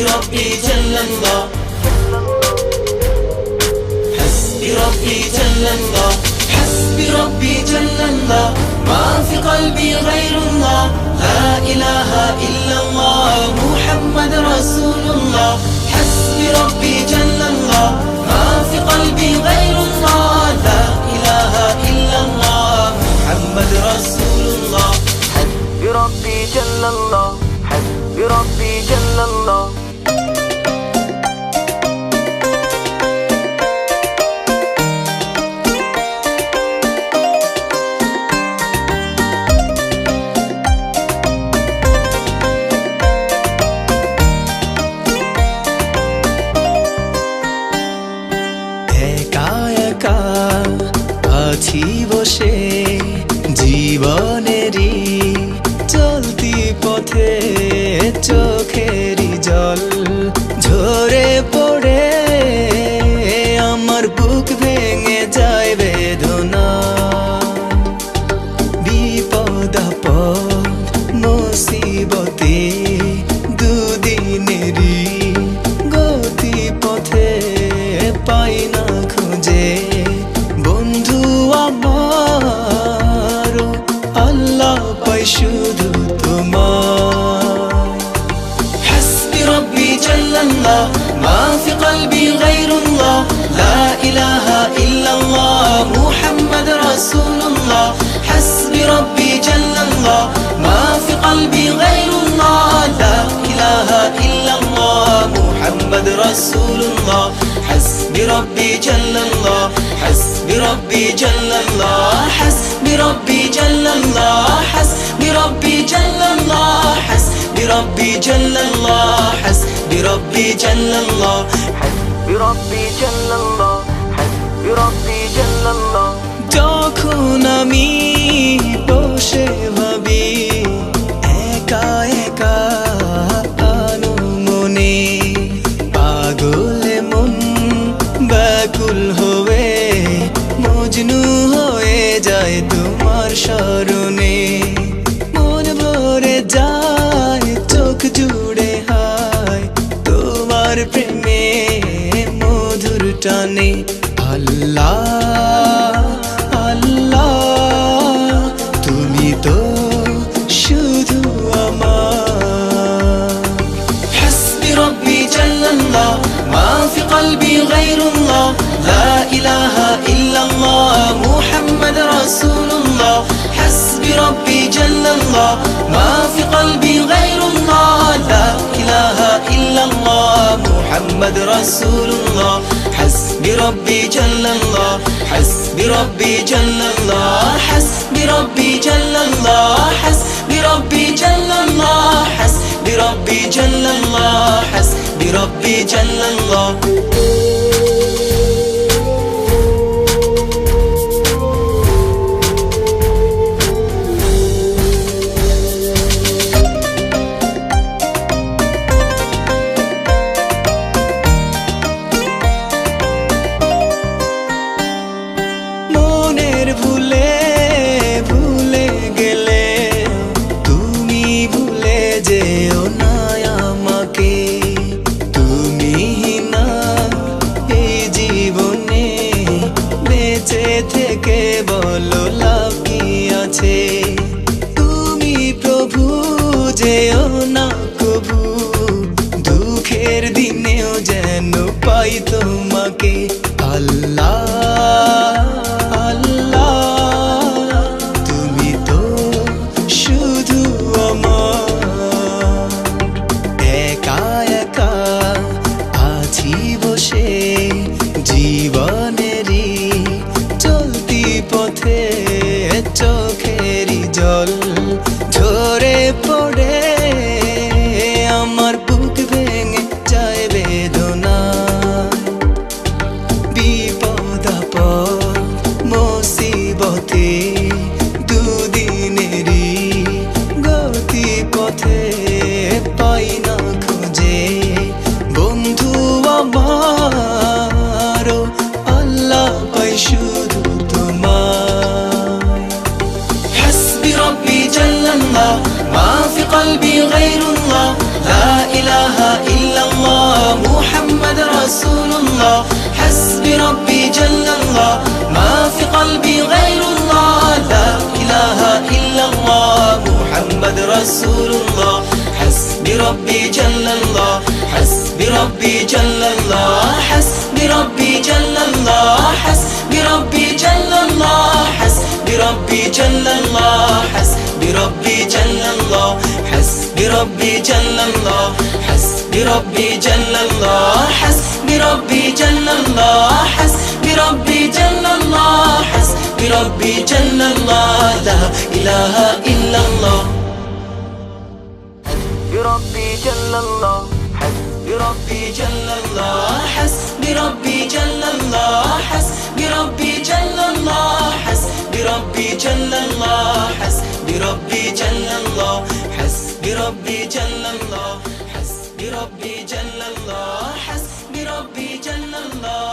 ربي جل الله حسبي ربي جل الله حسبي ربي جل الله ما في قلبي غير الله لا إله إلا الله محمد رسول الله حسبي ربي جل الله ما في قلبي غير الله لا إله إلا الله محمد رسول الله حسبي ربي جل الله حسبي ربي جل الله আছি বসে জীবনেরই চলতি পথে চোখেরই জল ঝরে পড়ে আমার বুক ভেঙে যায় বেদনা বিপদ আপদ মুসিবতে দুদিনেরই গতি পথে পাই না খুঁজে বন্ধু আমার আল্লাহ পাই শুধু তোমার حسبي ربي جل الله ما في قلبي غير الله لا إله إلا الله محمد رسول الله حسبي ربي جل الله ما في قلبي غير الله لا إله إلا الله محمد رسول الله حسبي ربي جل الله حسبي ربي جل الله حسبي ربي جل الله حسبي ربي جل الله حسبي ربي جل الله حسبي ربي جل الله حسبي ربي جل الله حسبي ربي جل الله যখন আমি বসে ভাবি একা একা মনে পাগলে মন ব্যাকুল হয়ে মজনু হয়ে যায় তোমার স্মরণে মন ভরে যায় চোখ জুড়ে হায় তোমার প্রেমে মধুর টানে আল্লাহ আল্লাহ তুমি তো শুধু আমার حسبي ربي جل الله ما في قلبي غير الله لا إله إلا الله محمد رسول الله حسبي ربي جل الله ما في قلبي غير الله لا إله إلا الله محمد رسول الله حسبي ربي جل الله حسبي ربي جل الله حسبي ربي جل الله حسبي ربي جل الله حسبي ربي جل الله حسبي ربي جل الله ভুলে ভুলে গেলে তুমি ভুলে যেও না আমাকে তুমি না এই জীবনে বেঁচে থেকে বলো লাভ কি আছে তুমি প্রভু যেও না কবু দুঃখের দিনেও যেন পাই তোমাকে আল্লাহ জীবনেরই চলতি পথে চোখেরই জল ঝরে পড়ে আমার বুক ভেঙে যায় বেদনা বিপদ আপদ মুসিবতে দুদিনেরই গতি পথে পাই না খুঁজে বন্ধু আমার আল্লাহ পাই শুধু তোমায় حسبي ربي جل الله ما في قلبي غير الله لا إله إلا الله محمد رسول الله حسبي ربي جل الله ما في قلبي غير الله لا إله إلا الله محمد رسول الله حسبي ربي جل الله حسبي ربي جل الله حسبي ربي جل الله حسبي ربي جل الله حسبي ربي جل الله حسبي ربي جل الله حسبي ربي جل الله حسبي ربي جل الله حسبي ربي جل الله حسبي ربي جل الله حسبي ربي جل الله لا إله إلا الله بربي جل الله حسبي ربي جل الله حسبي ربي جل الله حسبي ربي جل الله حسبي ربي جل الله حسبي ربي جل الله حسبي ربي جل الله حسبي ربي جل الله حسبي ربي جل الله